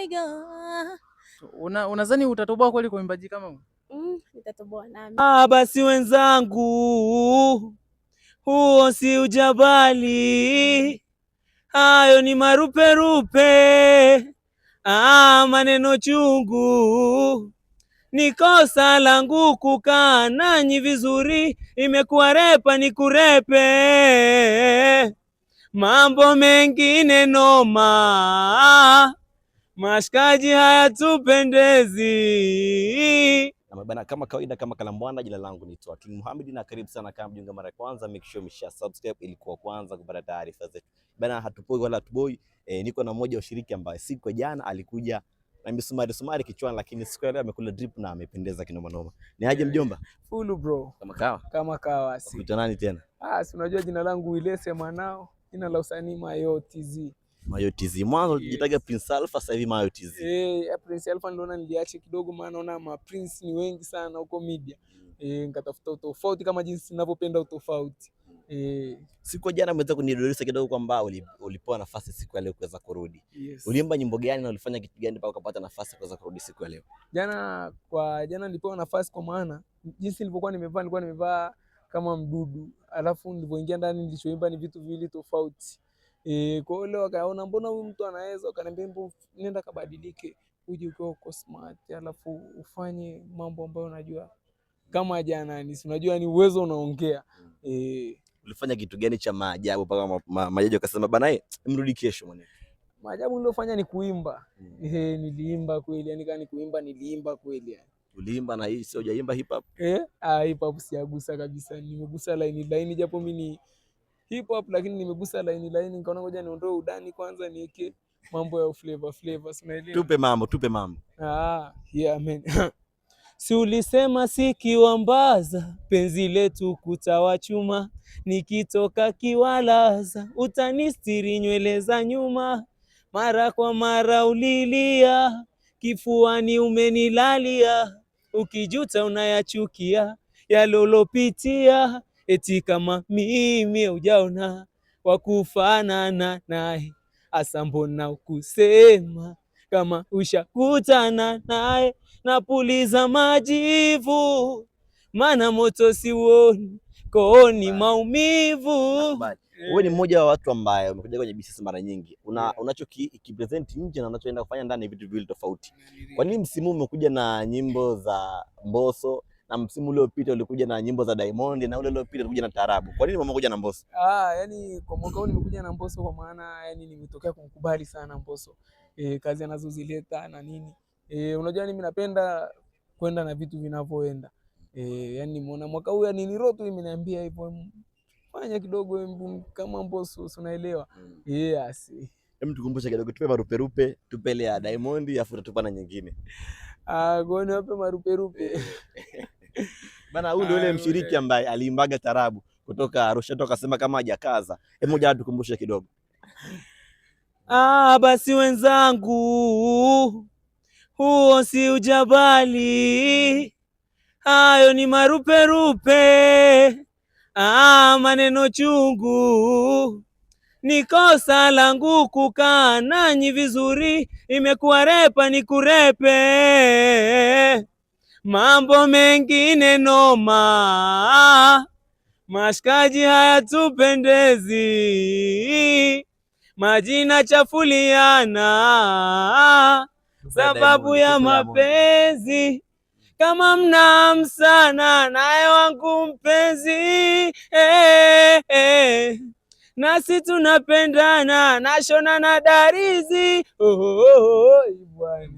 my God. Unadhani utatoboa kweli kwa uimbaji kama huu? Nitatoboa nami. Basi wenzangu, huo si ujabali, hayo ni maruperupe, maneno chungu. Ni kosa langu kukaa nanyi vizuri, imekuwa repa ni kurepe, mambo mengine noma, mashikaji hayatupendezi. Bana, kama kawaida, kama kalambwana, jina langu ni King Muhammad na karibu sana kama mjunga mara ya kwanza, make sure umesha subscribe ili kuwa kwanza kupata taarifa zetu. Bana, hatupoi wala hatuboi. Niko na mmoja wa ushiriki ambaye siku ya jana alikuja na misumari kichwani, lakini siku ya leo amekula drip na amependeza kinoma noma. Ni aje mjomba? Full bro. Kama kawa. Kuita nani tena? Si unajua jina langu Wilese Mwanao, jina la usanii Mayo TZ. Mayo TZ. Mwanzo ulijitaga Prince Alpha, sasa hivi Mayo TZ. Prince Alpha ndio niliacha kidogo, maana naona ma Prince ni wengi sana huko media. Nikatafuta utofauti kama jinsi ninavyopenda utofauti. Siku jana umeweza kunidodosa kidogo kwamba ulipewa nafasi siku ya leo kuweza kurudi. Yes. Uliimba nyimbo gani na ulifanya kitu gani mpaka ukapata nafasi kuweza kurudi siku ya leo? Jana nilipewa nafasi kwa maana jinsi nilivyokuwa nimevaa kama mdudu. Alafu nilipoingia ndani nilichoimba ni vitu viwili tofauti. Kwa hiyo leo akaona mbona huyu mtu anaweza, akaniambia nenda kabadilike, uje uko smart, alafu ufanye mambo ambayo unajua kama jana ni unajua ni uwezo unaongea. Ulifanya kitu gani cha maajabu mpaka majaji akasema bana mrudi kesho mwana? Maajabu niliyofanya ni kuimba. Niliimba kweli, yani kama ni kuimba niliimba kweli yani. Uliimba na hii sio hujaimba hip hop? Hip hop siagusa kabisa. Nimegusa line japo mimi ni hip hop lakini nimegusa line nikaona ngoja niondoe udani kwanza niweke mambo ya flavor unaelewa. Tupe mambo. Yeah man. Si ulisema sikiwambaza penzi letu kutawa chuma, nikitoka kiwalaza utanistiri nywele za nyuma, mara kwa mara ulilia kifuani umenilalia, ukijuta unayachukia yalolopitia, eti kama mimi hujaona wakufanana naye, asa mbona ukusema kama ushakutana naye, napuliza majivu maana moto siuoni, kooni maumivu. Wewe ni mmoja wa watu ambaye umekuja kwenye business mara nyingi, unachokipresent nje na unachoenda kufanya ndani vitu viwili tofauti. Kwa nini msimu umekuja na nyimbo za Mbosso na msimu uliopita ulikuja na nyimbo za Diamond na ule uliopita ulikuja na taarabu? Kwa nini umekuja na Mbosso? Yani kwa mwaka huu nimekuja na Mbosso kwa maana yani nimetokea kumkubali sana Mbosso. Kazi anazozileta na nini. Unajua mimi napenda kwenda na vitu vinavyoenda. Yani nimeona mwaka huu yani ni roho tu imeniambia hivyo, fanya kidogo kama Mbosso unaelewa. Yes. Hebu tukumbushe kidogo, tupe maruperupe, tupe ile ya Diamond afu tutupa na nyingine. Goni wape maruperupe. Bana, huyu ndio yule mshiriki ambaye aliimbaga tarabu kutoka Arusha toka sema kama hajakaza. Hebu moja tukumbushe kidogo. Basi wenzangu, huo si ujabali, hayo ni maruperupe, maneno chungu. Ni kosa langu kukaa nanyi vizuri, imekuwa repa ni kurepe, mambo mengine noma, mashikaji hayatupendezi, majina chafuliana sababu ya mapenzi, kama mnamsana naye wangu mpenzi, nasi tunapendana nashona na darizi.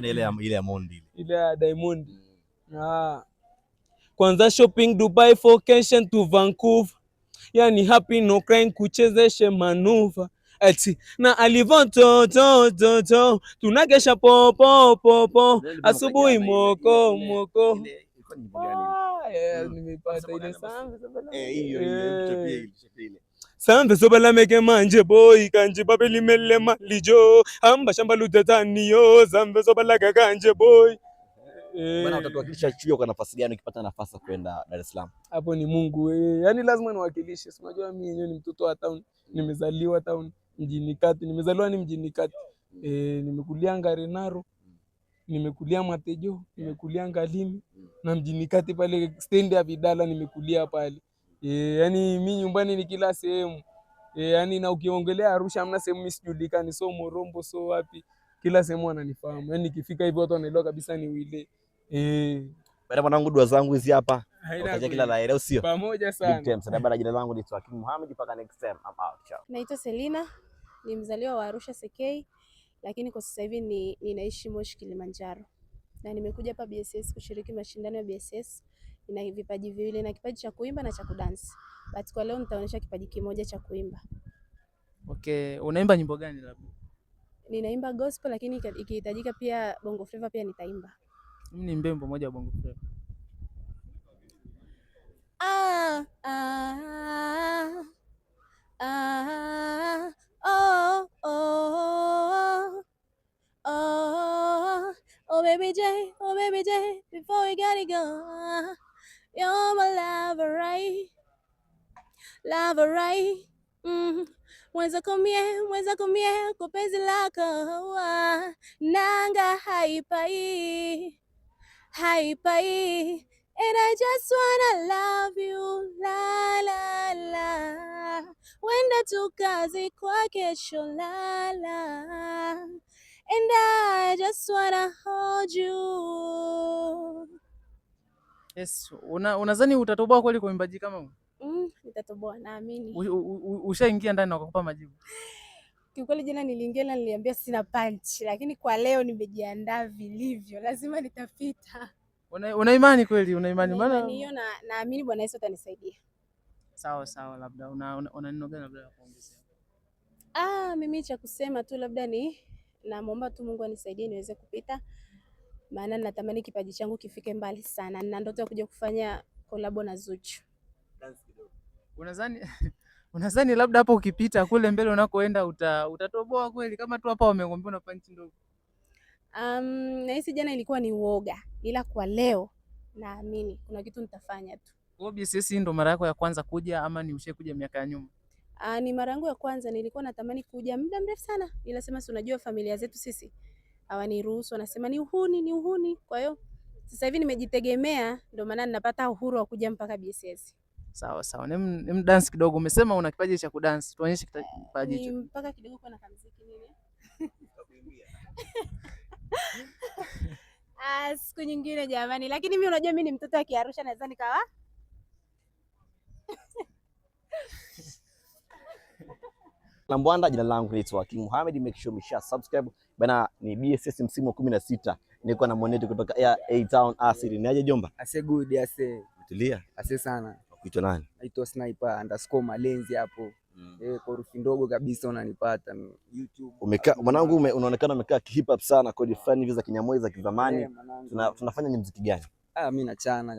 Ile ya Mondi, ile ya Diamond. Kwanza shopping Dubai, vacation to Vancouver, yani happy no crying, kuchezeshe manuva eti na alivonto to tunagesha popo asubuhi moko. Nimepata ile sambe sobala meke manje boy kanje babeli mele malijo amba shamba lutataniyo sambe sobala kanje boy. Bana, utatuwakilisha chuo kwa nafasi gani ukipata nafasi kwenda Dar es Salaam? Hapo ni Mungu yani lazima niwakilishe. Unajua mimi mwenyewe ni mtoto wa town, nimezaliwa town mjini kati, nimezaliwa ni mjini kati. Nimekulia Ngarenaro, nimekulia Matejo, nimekulia Ngalimi na mjini kati pale stendi ya Vidala nimekulia pale. Yani mimi nyumbani ni kila sehemu. Yani na ukiongelea Arusha hamna sehemu mimi sijulikani, so Morombo so wapi, kila sehemu wananifahamu. Yani nikifika hivyo watu wanaelewa kabisa ni Wile. Bwana mwanangu, dua zangu hizi hapa. Haina Kila la heri, au sio? Pamoja sana. Big time sana. Bwana, jina langu ni King Mohamed, mpaka next time. I'm out. Ciao. Naitwa Selina, ni mzaliwa wa Arusha Sekei, lakini kwa sasa hivi ninaishi Moshi Kilimanjaro. Na nimekuja hapa BSS kushiriki mashindano ya BSS. Nina vipaji viwili, na kipaji cha kuimba na cha kudansi. But kwa leo nitaonyesha kipaji kimoja cha kuimba. Okay, unaimba nyimbo gani labda? Ninaimba gospel, lakini ikihitajika pia bongo flava pia nitaimba. Mimi ni mbembo moja wa bongo flava. Oh baby J, before we gotta go, you're my lover, right? Mweza kumie kwa penzi lako, nanga haipai, and I just wanna love you, la la la, wenda tukazi kwa kesho, la la, and I just wanna hold you. Yes, unadhani utatoboa kweli kwa uimbaji kama huu? Nitatoboa, naamini. Ushaingia ndani na kukupa majibu? Kiukweli jana niliingia na niliambia sina punch, lakini kwa leo nimejiandaa vilivyo, lazima nitapita. Una imani kweli? Una imani? Maana hiyo naamini Bwana Yesu atanisaidia. Sawa, labda una neno gani labda kuongezea? Mimi cha kusema tu labda ni namuomba tu Mungu anisaidie niweze kupita, maana natamani kipaji changu kifike mbali sana. Nina ndoto ya kuja kufanya kolabo na Zuchu. Unadhani labda hapo ukipita kule mbele unakoenda utatoboa kweli, kama tu hapa wamekwambia una punch ndogo? Nahisi jana ilikuwa ni uoga, ila kwa leo naamini kuna kitu nitafanya tu. Kwa BSS ndo mara yako ya kwanza kuja ama ni ushakuja miaka ya nyuma? Ni mara yangu ya kwanza. Nilikuwa natamani kuja muda mrefu sana, ila sema si unajua familia zetu sisi hawaniruhusu, wanasema ni uhuni. Kwa hiyo sasa hivi nimejitegemea, ndio maana ninapata uhuru wa kuja mpaka BSS. Sawa. Ni dance kidogo. Umesema una kipaji cha kudance. Tuonyeshe kipaji hicho. Mpaka kidogo kwa na kamuziki nini? Siku nyingine jamani, lakini mimi unajua mimi ni mtoto wa Kiarusha, naweza nikawa Lambwanda, jina langu ni King Mohamed, make sure umesha subscribe. Bana, ni BSS msimu wa 16. Niko na mwanetu kutoka A Town Asili. Ni aje jomba? Ase good, ase. Tulia. Ase sana. Kuitwa nani? Naitwa Sniper_Malenzi hapo. Kwa rufi ndogo kabisa unanipata YouTube. Umekaa mwanangu, unaonekana umekaa hip hop sana, kodi fulani hivi za Kinyamwezi za kizamani. Tunafanya ni muziki gani? Mimi nachana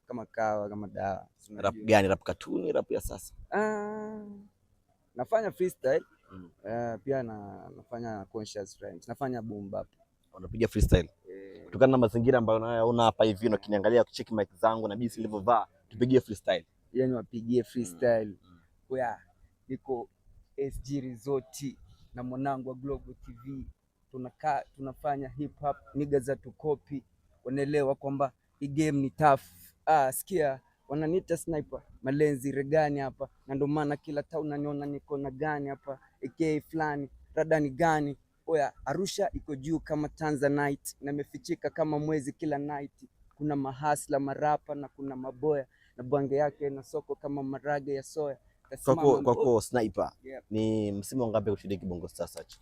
kama kawa, kama dawa. Rap gani? Rap cartoon, rap ya sasa? Nafanya freestyle. Pia nafanya conscious rhymes. Nafanya boom bap. Unapiga freestyle? Kutokana na mazingira ambayo unaona hapa hivi na ukiniangalia kucheck mic zangu na jinsi nilivyovaa, tupigie freestyle. Yani wapigie freestyle. Kwa niko SG Resort na mwanangu wa Global TV. Tunafanya hip hop, nigga za tukopi. Wanaelewa kwamba hii game ni tough. Sikia, wananiita Sniper Malenzi regani hapa, na ndo maana kila town unaniona niko na gani hapa, AK fulani, radani gani. Oya, Arusha iko juu kama Tanzanite na imefichika kama mwezi kila night. Kuna mahasla marapa na kuna maboya na bange yake na soko kama marage ya soya. Kwako Sniper, ni msimu ngapi kushiriki Bongo Star Search?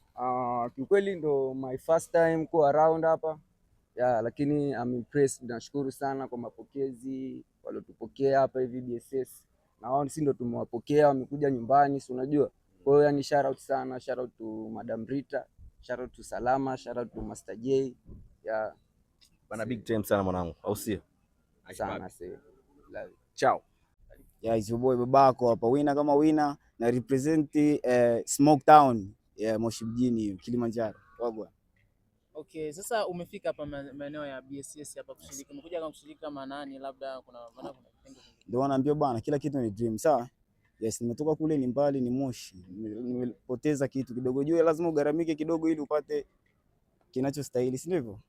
Kiukweli ndo my first time go around hapa. Lakini I'm impressed, nashukuru sana kwa mapokezi walotupokea hapa hivi BSS. Na wao si ndo tumewapokea, wamekuja nyumbani, si unajua. Kwa hiyo yani shout out sana, shout out to Madam Rita, shout out to Salama, shout out to Master J. Bana, big time sana mwanangu, au sio? Sana sasa. Ciao. Is your boy babako hapa, winner kama winner, na represent Smoke Town Moshi mjini Kilimanjaro. Bwana. Okay, sasa umefika hapa maeneo ya BSS hapa kushiriki. Umekuja kama kushiriki kama nani, labda kuna kitengo kingine? Ndio naambia bwana, kila kitu ni dream, sawa? Yes, nimetoka kule ni mbali, ni Moshi. Nimepoteza kitu kidogo. Jua lazima ugaramike kidogo ili upate kinachostahili, si ndivyo?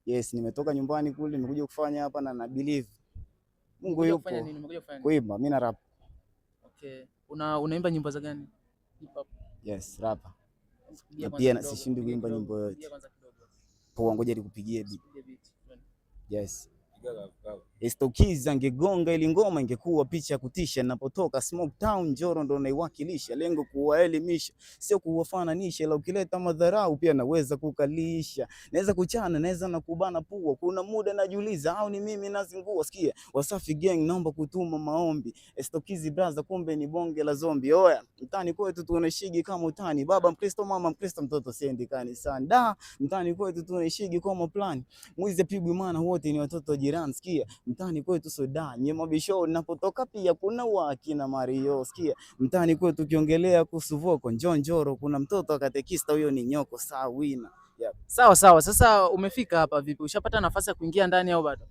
Yes, nimetoka nyumbani kule nimekuja kufanya hapa na believe Mungu yupo. Kufanya nini? Umekuja kufanya nini? Kuimba, mimi na rap. Okay. Unaimba nyimbo za gani? Hip hop. Yes, rap. Na pia sishindi kuimba nyimbo yote. Poa, ngoja nikupigie beat. Yes. Estokiz angegonga ili ngoma ingekuwa picha kutisha. Napotoka Smoke Town Njoro ndo naiwakilisha, lengo kuwaelimisha sio kuwafananisha, ila ukileta madharau pia naweza kukalisha, naweza kuchana, naweza na kubana pua, kuna muda najiuliza au ni mimi nazingua. Sikia Wasafi Gang naomba kutuma maombi, Estokiz brother kumbe ni bonge la zombi. Oya mtani kwetu tunashigi kama utani, baba Mkristo mama Mkristo mtoto sendi kanisani, da mtani kwetu tunashigi kama plan, mwizi pigwi maana wote ni watoto jirani. Sikia mtani kwetu soda nyema bisho napotoka pia kuna wakina Mario. Sikia mtani kwetu ukiongelea kuhusu voko Njoro kuna mtoto akatekista, huyo ni nyoko sawina. Yep. Sawa. Sasa umefika hapa vipi? Ushapata nafasi ya kuingia ndani au bado?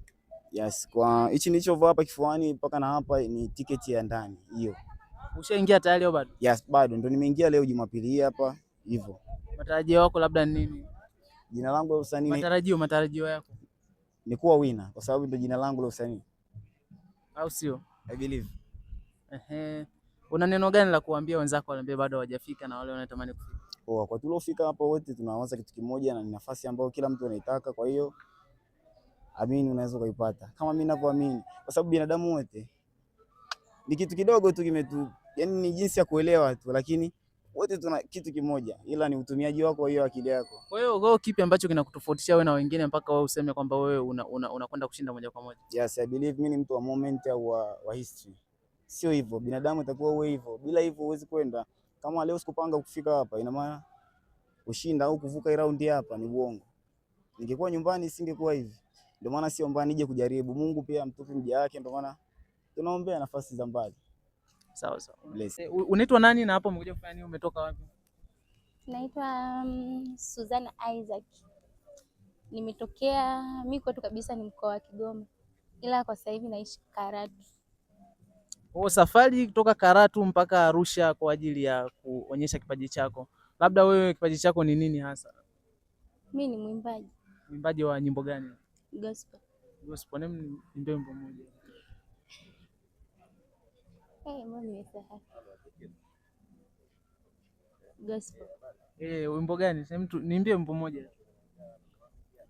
Yes, kwa hichi nilichovaa hapa kifuani mpaka na hapa ni tiketi ya ndani hiyo. Ushaingia tayari au bado? Yes, bado ndo nimeingia leo Jumapili hapa hivyo. Matarajio yako labda ni nini? Jina langu la usanii matarajio yako ni kuwa winner kwa sababu ndo jina langu la usanii. Au sio? I believe. Una neno gani la kuambia wenzako wale bado hawajafika na wale wanatamani kufika? Kwa tuliofika hapa wote tunawaza kitu kimoja na ni nafasi ambayo kila mtu anaitaka, kwa hiyo amini unaweza kuipata. Kama mimi ninavyoamini, kwa sababu binadamu wote ni kitu kidogo tu yani ni jinsi ya kuelewa tu, lakini wote tuna kitu kimoja, ila ni utumiaji wako hiyo akili yako. Kwa hiyo kipi ambacho kinakutofautisha wewe na wengine mpaka wewe useme kwamba wewe unakwenda kushinda moja kwa moja? Yes, I believe mimi ni mtu wa moment au wa history. Sio hivyo, binadamu itakuwa uwe hivyo. Bila hivyo huwezi kwenda. Kama leo sikupanga kufika hapa, ina maana kushinda au kuvuka hii round hapa ni uongo. Ningekuwa nyumbani singekuwa hivi. Ndio maana siomba nije kujaribu. Mungu pia mtupe mja wake, ndio maana tunaombea nafasi za mbali. Sawa. Unaitwa nani na hapo umekuja kufanya nini? Umetoka wapi? Naitwa Suzana Isaac. Nimetokea mimi kwetu kabisa ni mkoa wa Kigoma, ila kwa sasa hivi naishi Karatu. Safari kutoka Karatu mpaka Arusha kwa ajili ya kuonyesha kipaji chako. Labda wewe kipaji chako ni nini hasa? Mimi ni mwimbaji. Mwimbaji wa nyimbo gani? Gospel. Niimbe wimbo mmoja. Mbona nimesahau. Gospel. Wimbo gani? Niimbie wimbo mmoja.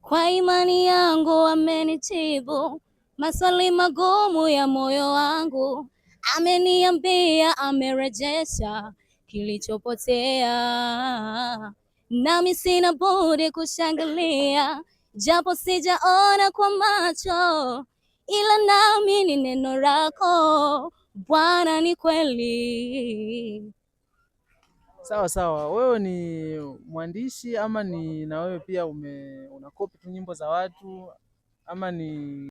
Kwa imani yangu amenijibu maswali magumu ya moyo wangu, ameniambia amerejesha kilichopotea, nami sina budi kushangilia, japo sijaona kwa macho, ila naamini neno lako Bwana ni kweli. Sawa. Wewe ni mwandishi ama ni na wewe pia unakopi tu nyimbo za watu ama ni